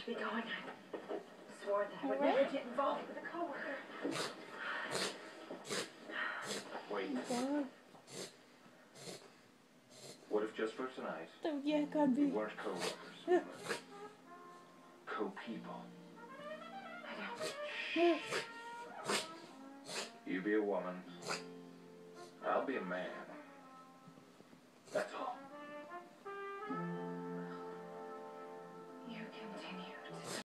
to be going. I swore that I would never get involved with a coworker. Wait. God. What if just for tonight, Oh, yeah, God we be. weren't co-workers? Co-people. You be a woman. I'll be a man.